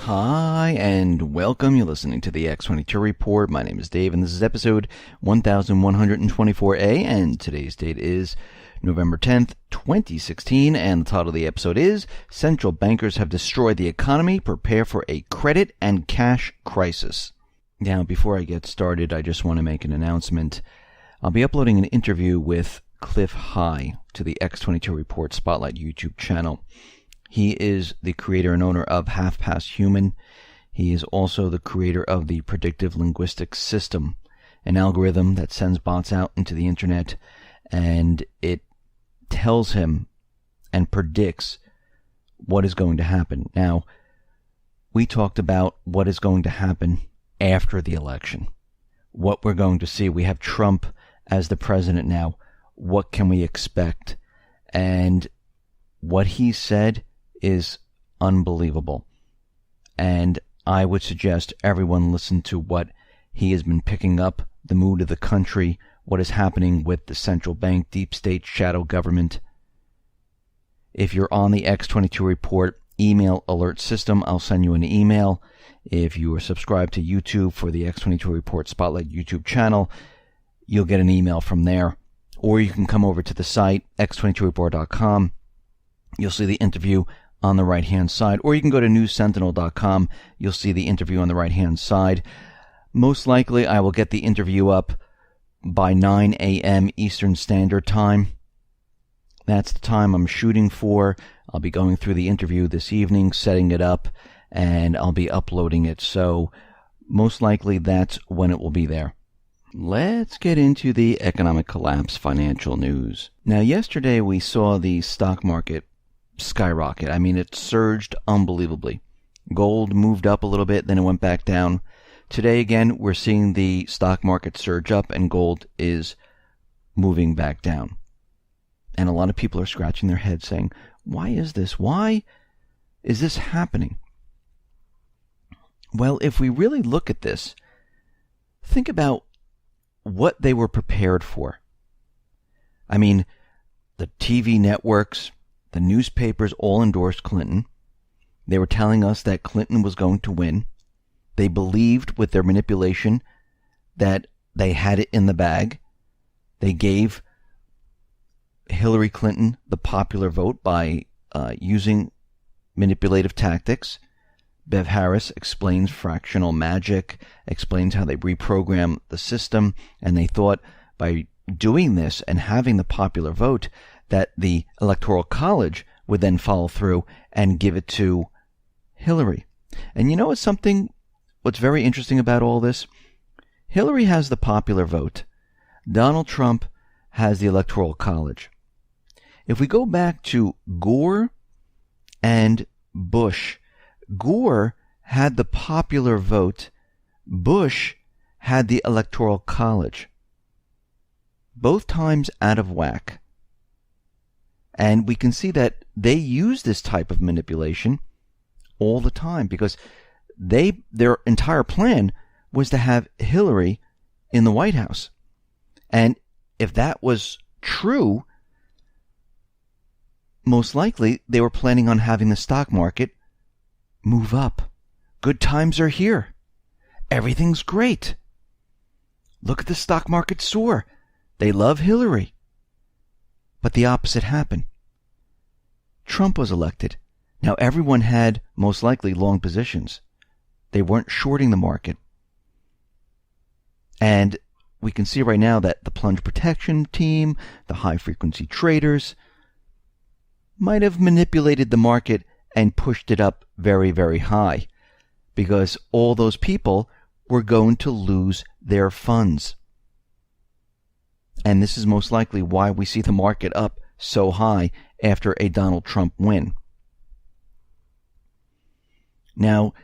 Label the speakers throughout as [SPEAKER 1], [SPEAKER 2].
[SPEAKER 1] Hi, and welcome. You're listening to the X22 Report. My name is Dave, and this is episode 1124A, and today's date is November 10th, 2016, and the title of the episode is Central Bankers Have Destroyed the Economy, Prepare for a Credit and Cash Crisis. Now, before I get started, I just want to make an announcement. I'll be uploading an interview with Cliff High to the X22 Report Spotlight YouTube channel. He is the creator and owner of Half Past Human. He is also the creator of the Predictive Linguistics System, an algorithm that sends bots out into the internet, and it tells him and predicts what is going to happen. Now, we talked about what is going to happen after the election, what we're going to see. We have Trump as the president now. What can we expect? And what he said is unbelievable. And I would suggest everyone listen to what he has been picking up, the mood of the country, what is happening with the central bank, deep state, shadow government. If you're on the X22 Report email alert system, I'll send you an email. If you are subscribed to YouTube for the X22 Report Spotlight YouTube channel, you'll get an email from there. Or you can come over to the site, x22report.com. You'll see the interview on the right-hand side. Or you can go to newssentinel.com. You'll see the interview on the right-hand side. Most likely, I will get the interview up by 9 a.m. Eastern Standard Time. That's the time I'm shooting for. I'll be going through the interview this evening, setting it up, and I'll be uploading it. So most likely that's when it will be there. Let's get into the economic collapse financial news. Now, yesterday we saw the stock market skyrocket. I mean, it surged unbelievably. Gold moved up a little bit, then it went back down. Today, again, we're seeing the stock market surge up and gold is moving back down. And a lot of people are scratching their heads saying, why is this? Why is this happening? Well, if we really look at this, think about what they were prepared for. I mean, the TV networks, the newspapers all endorsed Clinton. They were telling us that Clinton was going to win. They believed with their manipulation that they had it in the bag. They gave Hillary Clinton the popular vote by using manipulative tactics. Bev Harris explains fractional magic, explains how they reprogram the system, and they thought by doing this and having the popular vote that the Electoral College would then follow through and give it to Hillary. And you know what's very interesting about all this? Hillary has the popular vote. Donald Trump has the Electoral College. If we go back to Gore and Bush, Gore had the popular vote. Bush had the Electoral College. Both times out of whack. And we can see that they use this type of manipulation all the time because their entire plan was to have Hillary in the White House. And if that was true, most likely they were planning on having the stock market move up. Good times are here. Everything's great. Look at the stock market soar. They love Hillary. But the opposite happened. Trump was elected. Now everyone had most likely long positions. They weren't shorting the market. And we can see right now that the plunge protection team, the high frequency traders, might have manipulated the market and pushed it up very, very high because all those people were going to lose their funds. And this is most likely why we see the market up so high after a Donald Trump win. Now,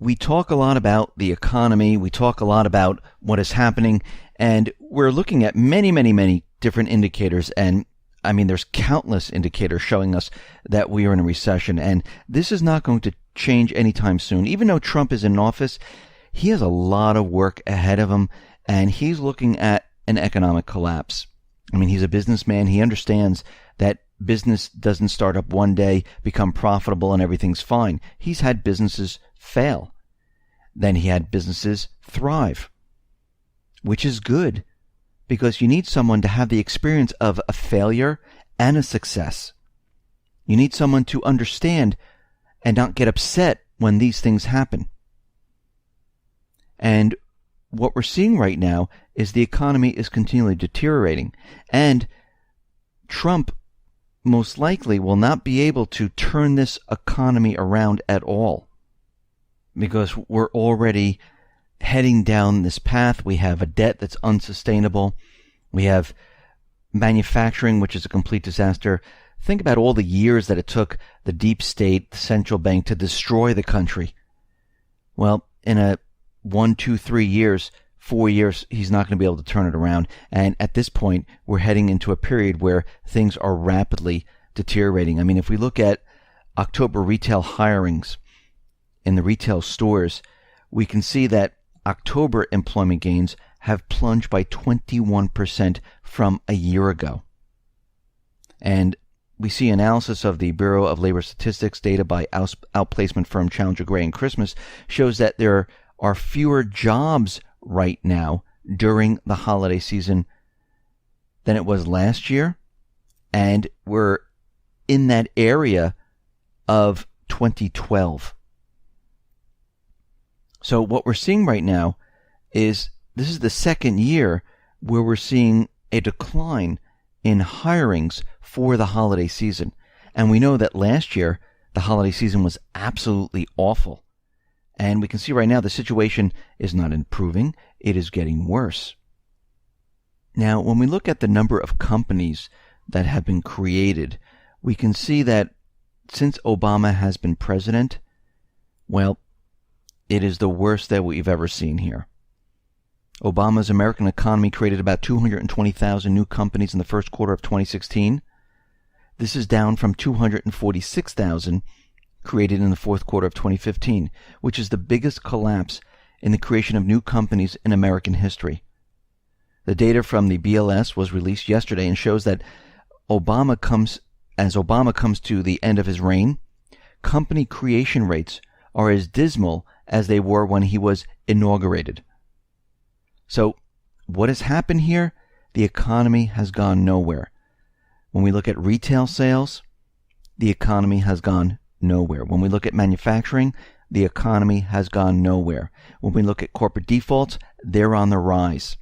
[SPEAKER 1] we talk a lot about the economy. We talk a lot about what is happening. And we're looking at many, many, many different indicators. And I mean, there's countless indicators showing us that we are in a recession. And this is not going to change anytime soon. Even though Trump is in office, he has a lot of work ahead of him. And he's looking at an economic collapse. I mean, he's a businessman. He understands that business doesn't start up one day, become profitable, and everything's fine. He's had businesses fail. Then he had businesses thrive, which is good because you need someone to have the experience of a failure and a success. You need someone to understand and not get upset when these things happen. And what we're seeing right now is the economy is continually deteriorating, and Trump most likely will not be able to turn this economy around at all because we're already heading down this path. We have a debt that's unsustainable. We have manufacturing, which is a complete disaster. Think about all the years that it took the deep state, the central bank, to destroy the country. Well, in a 1, 2, 3 years, 4 years, he's not going to be able to turn it around. And at this point, we're heading into a period where things are rapidly deteriorating. I mean, if we look at October retail hirings in the retail stores, we can see that October employment gains have plunged by 21% from a year ago. And we see analysis of the Bureau of Labor Statistics data by outplacement firm Challenger Gray and Christmas shows that there are fewer jobs right now during the holiday season than it was last year, and we're in that area of 2012. So what we're seeing right now is this is the second year where we're seeing a decline in hirings for the holiday season. And we know that last year the holiday season was absolutely awful. And we can see right now the situation is not improving, it is getting worse. Now, when we look at the number of companies that have been created, we can see that since Obama has been president, well, it is the worst that we've ever seen here. Obama's American economy created about 220,000 new companies in the first quarter of 2016. This is down from 246,000 created in the fourth quarter of 2015, which is the biggest collapse in the creation of new companies in American history. The data from the BLS was released yesterday and shows that as Obama comes to the end of his reign, company creation rates are as dismal as they were when he was inaugurated. So what has happened here? The economy has gone nowhere. When we look at retail sales, the economy has gone nowhere. When we look at manufacturing, the economy has gone nowhere. When we look at corporate defaults, they're on the rise.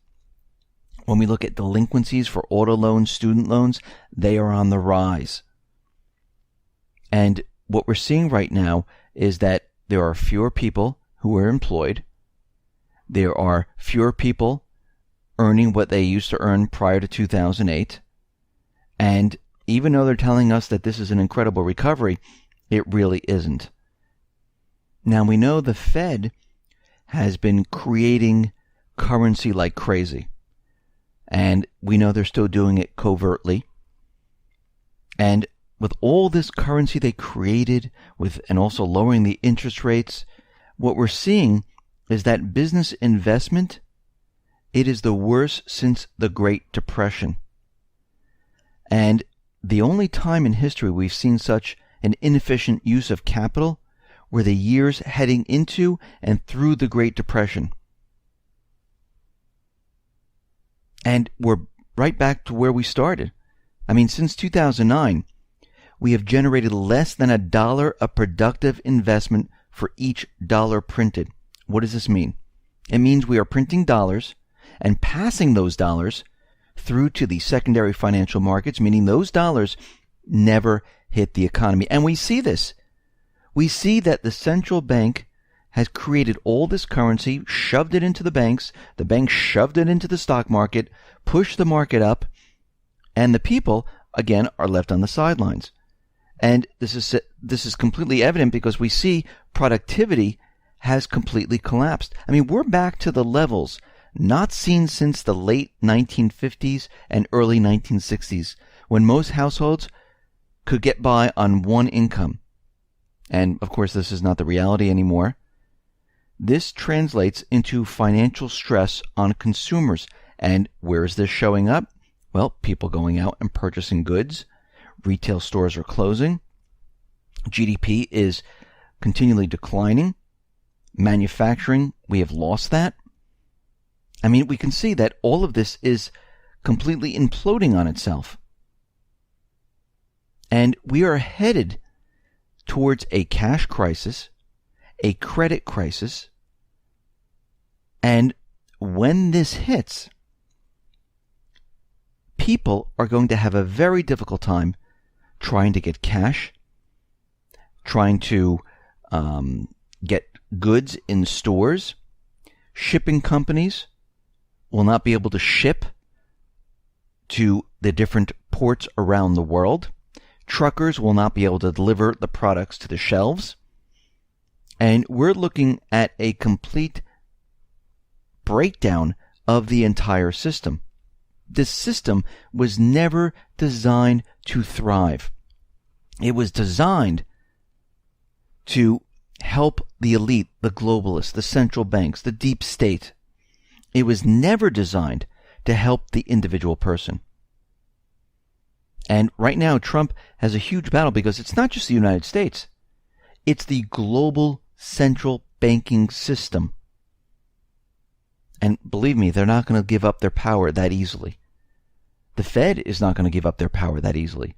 [SPEAKER 1] When we look at delinquencies for auto loans, student loans, they are on the rise. And what we're seeing right now is that there are fewer people who are employed. There are fewer people earning what they used to earn prior to 2008. And even though they're telling us that this is an incredible recovery, it really isn't. Now, we know the Fed has been creating currency like crazy. And we know they're still doing it covertly. And with all this currency they created, and also lowering the interest rates, what we're seeing is that business investment, it is the worst since the Great Depression. And the only time in history we've seen such an inefficient use of capital were the years heading into and through the Great Depression. And we're right back to where we started. I mean, since 2009, we have generated less than $1 of productive investment for each dollar printed. What does this mean? It means we are printing dollars and passing those dollars through to the secondary financial markets, meaning those dollars never hit the economy. And we see this. We see that the central bank has created all this currency, shoved it into the banks shoved it into the stock market, pushed the market up, and the people, again, are left on the sidelines. And this is completely evident because we see productivity has completely collapsed. I mean, we're back to the levels not seen since the late 1950s and early 1960s, when most households could get by on one income. And, of course, this is not the reality anymore. This translates into financial stress on consumers. And where is this showing up? Well, people going out and purchasing goods, Retail stores are closing. GDP is continually declining. Manufacturing, we have lost that. I mean, we can see that all of this is completely imploding on itself. And we are headed towards a cash crisis, a credit crisis. And when this hits, people are going to have a very difficult time trying to get cash, trying to get goods in stores. Shipping companies will not be able to ship to the different ports around the world. Truckers will not be able to deliver the products to the shelves. And we're looking at a complete breakdown of the entire system. This system was never designed to thrive. It was designed to help the elite, the globalists, the central banks, the deep state. It was never designed to help the individual person. And right now, Trump has a huge battle because it's not just the United States. It's the global central banking system. And believe me, they're not going to give up their power that easily. The Fed is not going to give up their power that easily.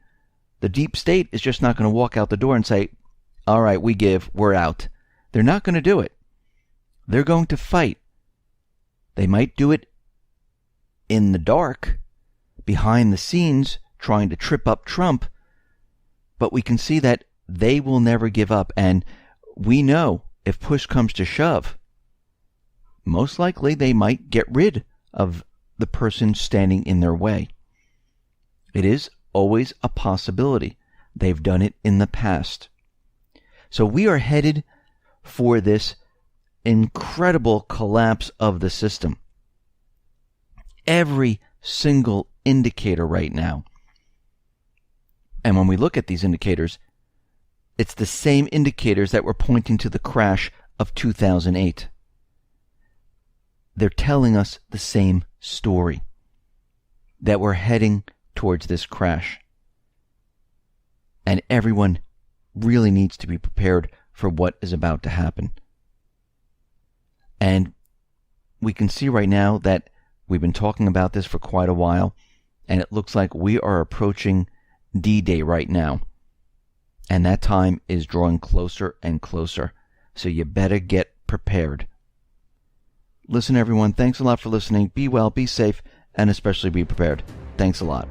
[SPEAKER 1] The deep state is just not going to walk out the door and say, all right, we're out. They're not going to do it. They're going to fight. They might do it in the dark, behind the scenes, trying to trip up Trump, but we can see that they will never give up. And we know if push comes to shove, most likely they might get rid of the person standing in their way. It is always a possibility. They've done it in the past. So we are headed for this incredible collapse of the system. Every single indicator right now. And when we look at these indicators, it's the same indicators that were pointing to the crash of 2008. They're telling us the same story, that we're heading towards this crash. And everyone really needs to be prepared for what is about to happen. And we can see right now that we've been talking about this for quite a while, and it looks like we are approaching D-Day right now. And that time is drawing closer and closer. So you better get prepared. Listen, everyone, thanks a lot for listening. Be well, be safe, and especially be prepared. Thanks a lot.